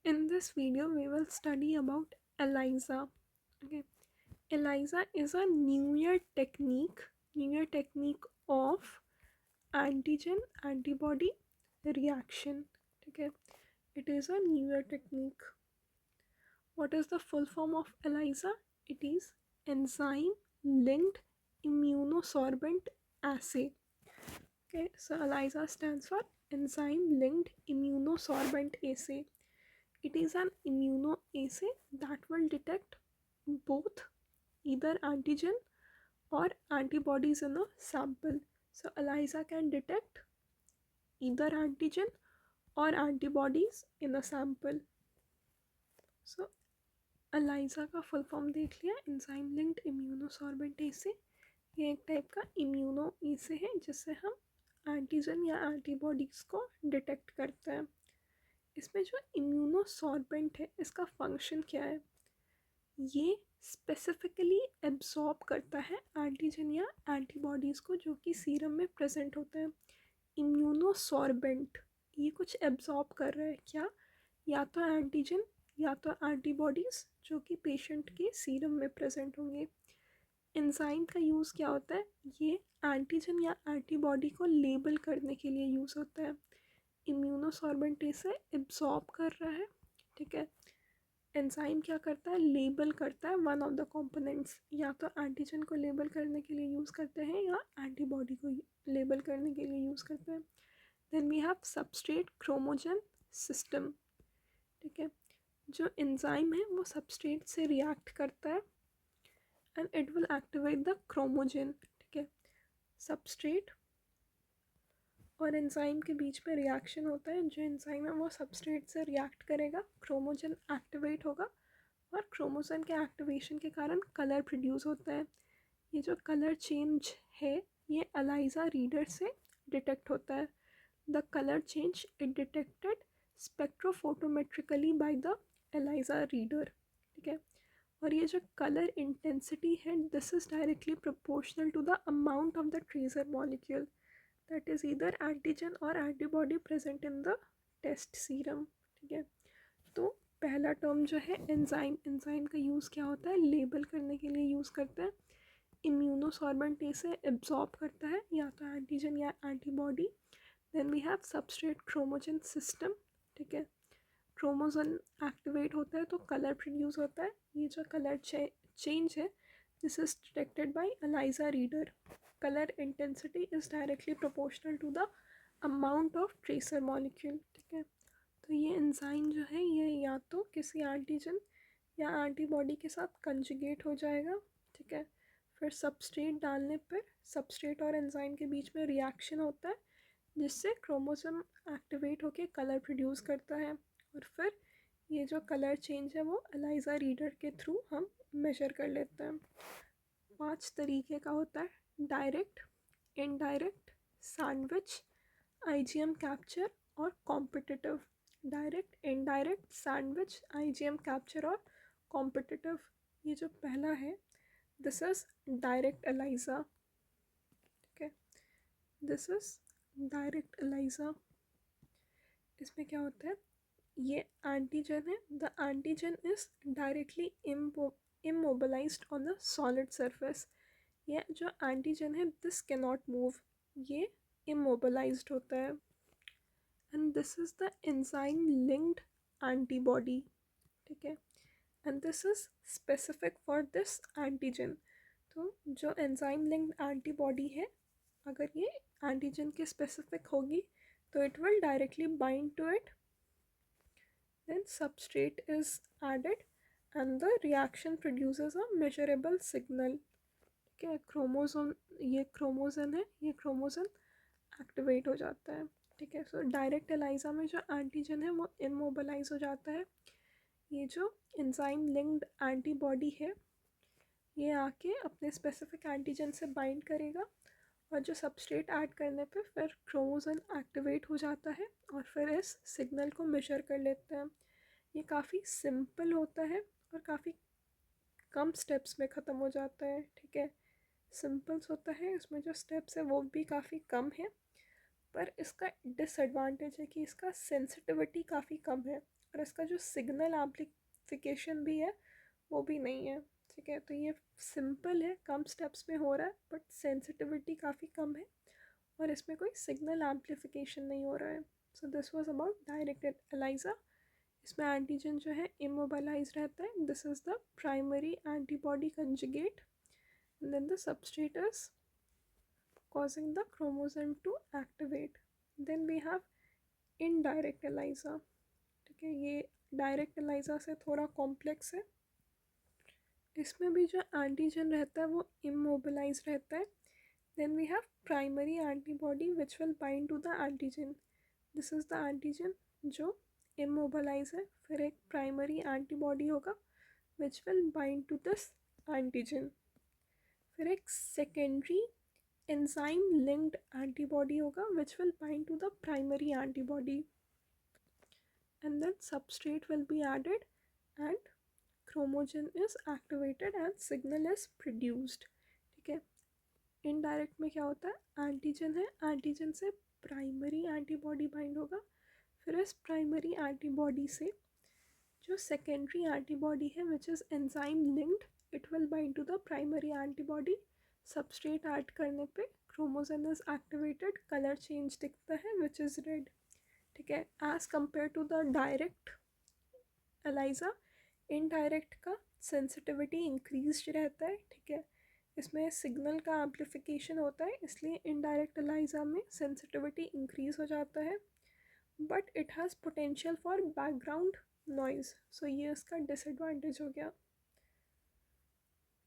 In this video, we will study about ELISA. Okay, ELISA is a newer technique of antigen antibody reaction. Okay, it is a newer technique. What is the full form of ELISA? It is enzyme linked immunosorbent assay. Okay, so ELISA stands for enzyme linked immunosorbent assay. It is an immunoassay that will detect both either antigen or antibodies in a sample. So ELISA can detect either antigen or antibodies in a sample. So ELISA का full form देख लिया, enzyme linked immunosorbent एसे. ये एक type का immuno एसे है जिससे हम antigen या एंटीबॉडीज़ को डिटेक्ट करते हैं. इसमें जो इम्यूनोसॉर्बेंट है इसका फंक्शन क्या है? ये स्पेसिफिकली एब्जॉर्ब करता है एंटीजन या एंटीबॉडीज़ को जो कि सीरम में प्रेजेंट होता है. इम्यूनोसॉर्बेंट ये कुछ एब्जॉर्ब कर रहा है क्या? या तो एंटीजन या तो एंटीबॉडीज़ जो कि पेशेंट के सीरम में प्रेजेंट होंगे. एंजाइम का यूज़ क्या होता है? ये एंटीजन या एंटीबॉडी को लेबल करने के लिए यूज़ होता है. इम्यूनोसॉर्बेंट इसे एब्जॉर्ब कर रहा है, ठीक है. एंजाइम क्या करता है? लेबल करता है वन ऑफ द कंपोनेंट्स. या तो एंटीजन को लेबल करने के लिए यूज़ करते हैं या एंटीबॉडी को लेबल करने के लिए यूज़ करते हैं. Then we have substrate chromogen system, ठीक है. जो एंजाइम है वो सबस्ट्रेट से रिएक्ट करता है and it will activate the chromogen, ठीक है. सबस्ट्रेट और एंजाइम के बीच में रिएक्शन होता है. जो एंजाइम है वो सबस्ट्रेट से रिएक्ट करेगा, क्रोमोजन एक्टिवेट होगा और क्रोमोजन के एक्टिवेशन के कारण कलर प्रोड्यूस होता है. ये जो कलर चेंज है ये ELISA रीडर से डिटेक्ट होता है. The colour change it detected spectrophotometrically by the ELISA reader, ठीक है. और ये जो कलर इंटेंसिटी है this is directly proportional to the amount of the tracer molecule that is either antigen और antibody present in the test serum, ठीक है. तो पहला टर्म जो है एंजाइम. एंजाइम का यूज़ क्या होता है? लेबल करने के लिए यूज़ करते हैं. इम्यूनोसॉर्बेंट इसे एब्जॉर्ब करता है या तो एंटीजन या antibody. Then we have substrate chromogen system, ठीक है. क्रोमोजन एक्टिवेट होता है तो कलर प्रोड्यूस होता है. ये जो कलर चेंज है this is detected by ELISA reader. Colour intensity is directly proportional to the amount of tracer molecule, ठीक है. तो ये एंजाइम जो है ये या तो किसी एंटीजन या एंटीबॉडी के साथ कंजुगेट हो जाएगा, ठीक है. फिर सबस्ट्रेट डालने पर सबस्ट्रेट और एंजाइम के बीच में रिएक्शन होता है जिससे क्रोमोसोम एक्टिवेट होकर कलर प्रोड्यूस करता है. और फिर ये जो कलर चेंज है वो ELISA रीडर के थ्रू हम मेजर कर लेते हैं. 5 तरीके का होता है: direct, indirect, sandwich, IgM capture और competitive. Direct, indirect, sandwich, IgM capture और कॉम्पिटिटिव. ये जो पहला है दिस इज डायरेक्ट ELISA, ठीक है. This is direct ELISA. इसमें क्या होता है? ये एंटीजन है. The antigen is directly immobilized on the solid surface. ये जो एंटीजन है दिस कैन नॉट मूव, ये immobilized होता है. And this is the enzyme linked antibody, ठीक है. And this is specific for this antigen. तो जो एंजाइम लिंक्ड एंटीबॉडी है अगर ये एंटीजन के स्पेसिफिक होगी तो it will directly bind to it. then substrate is added and the reaction produces a measurable signal, ठीक है. क्रोमोसोम, ये क्रोमोजन है, ये क्रोमोजन एक्टिवेट हो जाता है, ठीक है. सो डायरेक्ट ELISA में जो एंटीजन है वो इमोबलाइज हो जाता है. ये जो एंजाइम लिंक्ड एंटीबॉडी है ये आके अपने स्पेसिफिक एंटीजन से बाइंड करेगा और जो सबस्ट्रेट ऐड करने पे फिर क्रोमोजन एक्टिवेट हो जाता है और फिर इस सिग्नल को मेजर कर लेते हैं. ये काफ़ी सिंपल होता है और काफ़ी कम स्टेप्स में ख़त्म हो जाता है, ठीक है. सिंपल्स होता है, इसमें जो स्टेप्स है वो भी काफ़ी कम है पर इसका डिसएडवांटेज है कि इसका सेंसिटिविटी काफ़ी कम है और इसका जो सिग्नल एम्पलीफिकेशन भी है वो भी नहीं है। ठीक है, तो ये सिंपल है, कम स्टेप्स में हो रहा है, बट सेंसिटिविटी काफ़ी कम है और इसमें कोई सिग्नल एम्पलीफिकेशन नहीं हो रहा है। So this was about direct ELISA. इसमें एंटीजन जो है इमोबालाइज रहता है, this is the primary antibody conjugate, and then the substrate is causing the chromosome to activate. Then we have indirect ELISA. ठीक है, ये डायरेक्ट ELISA से थोड़ा कॉम्प्लेक्स है। इसमें भी जो एंटीजन रहता है वो इमोबिलाइज रहता है। Then we have primary antibody which will bind to the antigen, this is the antigen जो इमोबिलाइज है। फिर एक प्राइमरी एंटीबॉडी होगा which will bind to this antigen. फिर एक सेकेंडरी enzyme linked antibody होगा which will bind to the primary antibody, and then substrate will be added and chromogen is activated and signal is produced. ठीक है, indirect में क्या होता है, antigen है, एंटीजन से प्राइमरी एंटीबॉडी बाइंड होगा, फिर इस प्राइमरी एंटीबॉडी से जो सेकेंडरी एंटीबॉडी है which is enzyme linked, it will bind to the primary antibody. Substrate add करने पे chromosome is activated, colour change दिखता है विच इज़ रेड। ठीक है, as compare to the direct ELISA, indirect का सेंसिटिविटी इंक्रीज रहता है। ठीक है, इसमें सिग्नल का एम्पलीफिकेशन होता है, इसलिए इनडायरेक्ट एलाइजा में सेंसिटिविटी इंक्रीज हो जाता है, but it has potential for background noise, so ये इसका डिसएडवांटेज हो गया।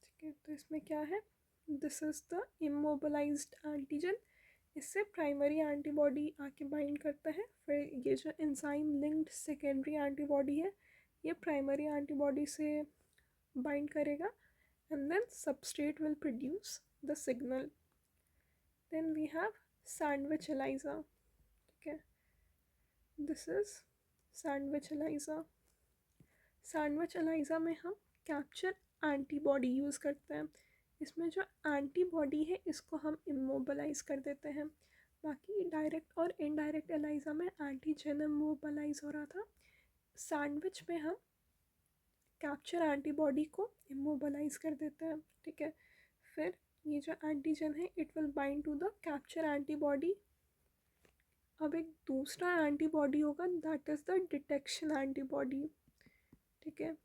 ठीक है, तो इसमें क्या है, this is the immobilised antigen, इससे प्राइमरी एंटीबॉडी आके बाइंड करता है। फिर ये जो एंजाइम लिंक्ड सेकेंडरी एंटीबॉडी है ये प्राइमरी एंटीबॉडी से बाइंड करेगा, and then substrate will produce the signal. Then we have sandwich ELISA. ठीक है, this is sandwich ELISA. Sandwich ELISA में हम कैप्चर एंटीबॉडी यूज़ करते हैं। इसमें जो एंटीबॉडी है इसको हम इमोबलाइज कर देते हैं। बाकी डायरेक्ट और इनडायरेक्ट एलाइजा में एंटीजन इमोबलाइज हो रहा था, सैंडविच में हम कैप्चर एंटीबॉडी को इमोबलाइज कर देते हैं। ठीक है, फिर ये जो एंटीजन है it will bind to the capture antibody. अब एक दूसरा एंटीबॉडी होगा that is the detection antibody. ठीक है,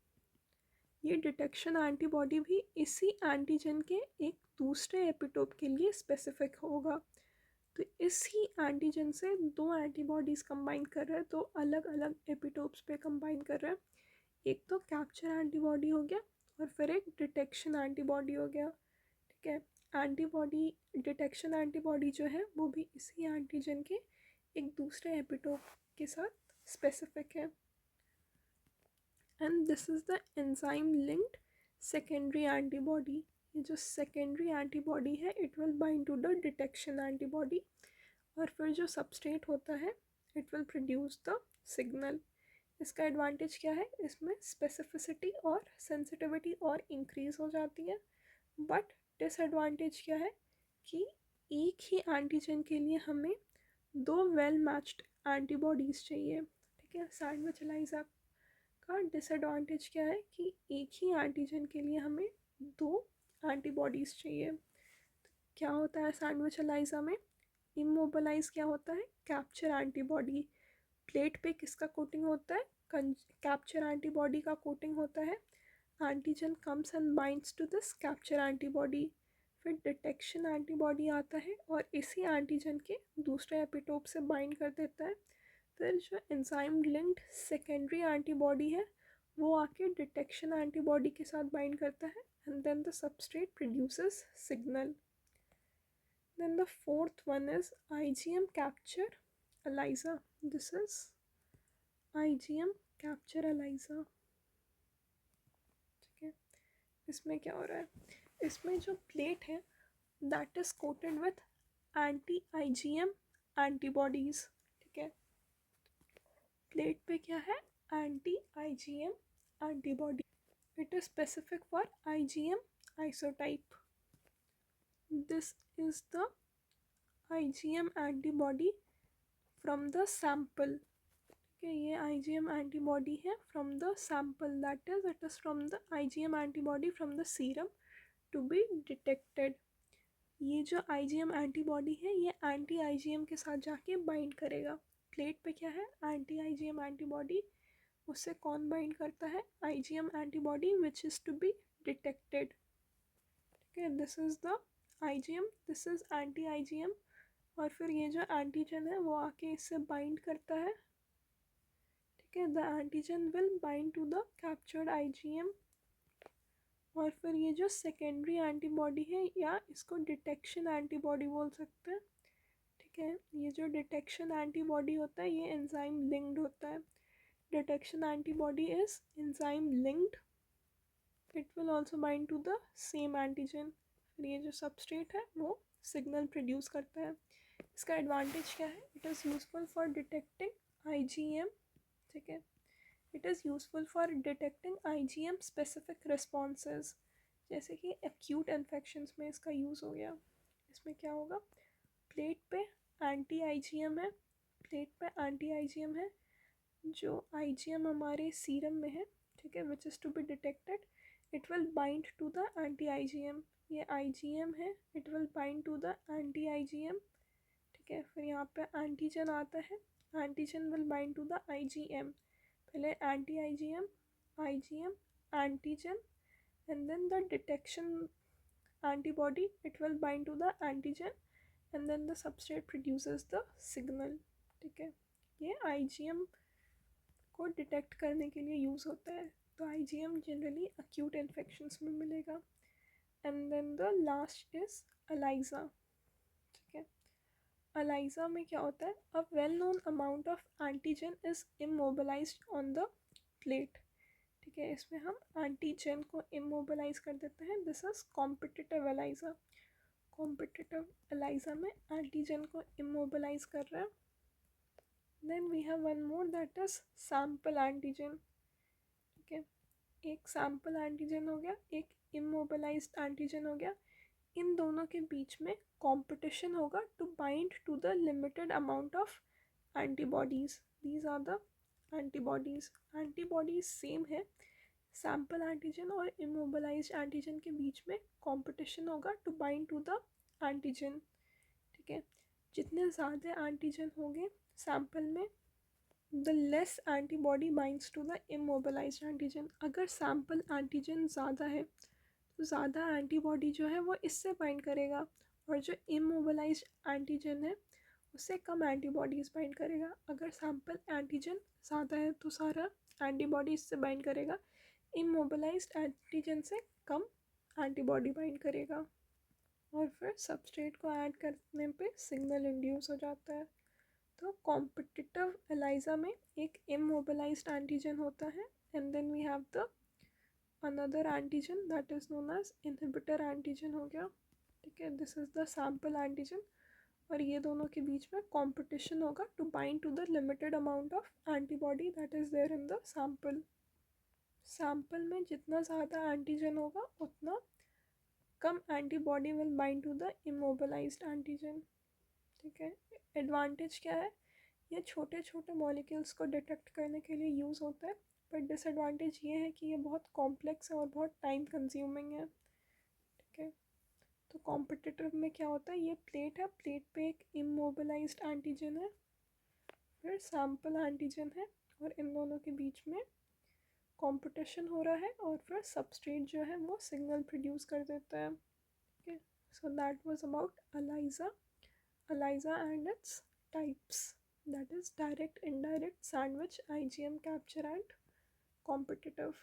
ये डिटेक्शन एंटीबॉडी भी इसी एंटीजन के एक दूसरे एपिटोप के लिए स्पेसिफिक होगा। तो इसी एंटीजन से दो एंटीबॉडीज़ कंबाइन कर रहे हैं, दो अलग अलग एपिटोप्स पे कंबाइन कर रहे हैं। एक तो कैप्चर एंटीबॉडी हो गया और फिर एक डिटेक्शन एंटीबॉडी हो गया। ठीक है, एंटीबॉडी डिटेक्शन एंटीबॉडी जो है वो भी इसी एंटीजन के एक दूसरे एपिटोप के साथ स्पेसिफिक है, and this is the enzyme linked secondary antibody. ये जो सेकेंडरी एंटीबॉडी है it will bind to the detection antibody, और फिर जो सबस्ट्रेट होता है it will produce the signal. इसका एडवांटेज क्या है, इसमें स्पेसिफिसिटी और सेंसिटिविटी और इंक्रीज़ हो जाती है, बट डिसएडवांटेज क्या है कि एक ही एंटीजन के लिए हमें दो वेल मैच्ड एंटीबॉडीज़ चाहिए। ठीक है, सैंडविच एलाइजा का डिसएडवांटेज क्या है कि एक ही एंटीजन के लिए हमें दो एंटीबॉडीज़ चाहिए। तो क्या होता है सैंडविच एलाइजा में, इमोबलाइज क्या होता है, कैप्चर एंटीबॉडी। प्लेट पे किसका कोटिंग होता है, कैप्चर एंटीबॉडी का कोटिंग होता है। Antigen comes and binds to this capture antibody, फिर डिटेक्शन एंटीबॉडी आता है और इसी एंटीजन के दूसरे एपिटोप से बाइंड कर देता है। फिर जो एंजाइम लिंक्ड सेकेंडरी एंटीबॉडी है वो आके डिटेक्शन एंटीबॉडी के साथ बाइंड करता है, and then the substrate produces signal. Then the fourth one is IgM capture ELISA. This is IgM capture ELISA. ठीक है, इसमें क्या हो रहा है, इसमें जो प्लेट है that is coated with anti IgM antibodies. ठीक है, प्लेट पे क्या है, anti IgM antibody, it is specific for IgM isotype. This is the IgM antibody from the sample. ठीक है, ये आईजीएम एंटीबॉडी है from the sample, that is it is from the IgM antibody from the serum to be detected. ये जो IgM antibody है ये anti IgM के साथ जाके बाइंड करेगा। प्लेट पे क्या है, एंटी आईजीएम एंटीबॉडी, उससे कौन बाइंड करता है, IgM antibody which is to be detected. ठीक है, this is the IgM, this is anti IgM, और फिर ये जो एंटीजन है वो आके इससे बाइंड करता है। ठीक है, the antigen will bind to the captured IgM, और फिर ये जो सेकेंडरी एंटीबॉडी है या इसको डिटेक्शन एंटीबॉडी बोल सकते हैं। ठीक है, ये जो डिटेक्शन एंटीबॉडी होता है ये एंजाइम लिंक्ड होता है। Detection antibody is enzyme linked, it will also bind to the same antigen. फिर ये जो सबस्ट्रेट है वो सिग्नल प्रोड्यूस करता है। इसका एडवांटेज क्या है, it is useful for detecting IgM. ठीक है, it is useful for detecting IgM specific responses, जैसे कि एक्यूट इन्फेक्शंस में इसका यूज़ हो गया। इसमें क्या होगा, प्लेट पे एंटी आईजीएम है, प्लेट पे एंटी आईजीएम है, जो आईजीएम हमारे सीरम में है। ठीक है, which is to be detected, it will bind to the anti IgM. ये आईजीएम है, it will bind to the anti IgM. ठीक है, फिर यहाँ पे एंटीजन आता है, antigen will bind to the IgM. पहले anti IgM, IgM, antigen, and then the detection antibody, it will bind to the antigen and then the substrate produces the signal। ठीक है, ये आईजीएम को डिटेक्ट करने के लिए यूज़ होता है। तो आईजीएम जनरली अक्यूट इन्फेक्शंस में मिलेगा। And then the last is ELISA. ठीक है, अलाइजा में क्या होता है, a well known amount of antigen is immobilized on the plate. ठीक है, इसमें हम एंटीजन को इमोबिलाइज कर देते हैं, this is competitive ELISA. Competitive ELISA में एंटीजन को इमोबिलाइज कर रहा है। Then we have one more, that is sample antigen. ठीक है, एक सैम्पल एंटीजन हो गया, एक इमोबिलाइज्ड एंटीजन हो गया। इन दोनों के बीच में कॉम्पिटिशन होगा to bind to the limited amount of antibodies. These are the antibodies. Antibodies same है, सैम्पल एंटीजन और इमोबिलाइज्ड एंटीजन के बीच में कंपटीशन होगा to bind to the antigen. ठीक है, जितने ज़्यादा एंटीजन होंगे सैम्पल में, the less antibody binds to the immobilised antigen. अगर सैम्पल एंटीजन ज़्यादा है तो ज़्यादा एंटीबॉडी जो है वो इससे बाइंड करेगा, और जो इमोबिलाइज्ड एंटीजन है उससे कम एंटीबॉडीज़ बाइंड करेगा। अगर सैम्पल एंटीजन ज़्यादा है तो सारा एंटीबॉडी इससे बाइंड करेगा, इमोबिलाइज्ड एंटीजन से कम एंटीबॉडी बाइंड करेगा। और फिर सबस्ट्रेट को ऐड करने पे सिग्नल इंड्यूस हो जाता है। तो कॉम्पिटिटिव एलाइजा में एक इमोबिलाइज्ड एंटीजन होता है, and then we have the another antigen that is known as inhibitor antigen हो गया। ठीक है, this is the sample antigen, और ये दोनों के बीच में कंपटीशन होगा to bind to the limited amount of antibody that is there in the sample. Sample में जितना ज़्यादा एंटीजन होगा उतना कम antibody will bind to the immobilised antigen. ठीक है, एडवांटेज क्या है, ये छोटे छोटे मॉलिक्यूल्स को डिटेक्ट करने के लिए यूज़ होता है, बट डिसएडवांटेज ये है कि ये बहुत कॉम्प्लेक्स है और बहुत टाइम कंज्यूमिंग है। ठीक है, तो कॉम्पिटिटिव में क्या होता है, ये प्लेट है, प्लेट पे एक इमोबिलाइज्ड एंटीजन है, फिर सैम्पल एंटीजन है, और इन दोनों के बीच में कंपटीशन हो रहा है, और फिर सबस्ट्रेट जो है वो सिग्नल प्रोड्यूस कर देता है। ठीक है, so that was about ELISA and its types, that is direct, indirect, sandwich, IgM, capture and competitive.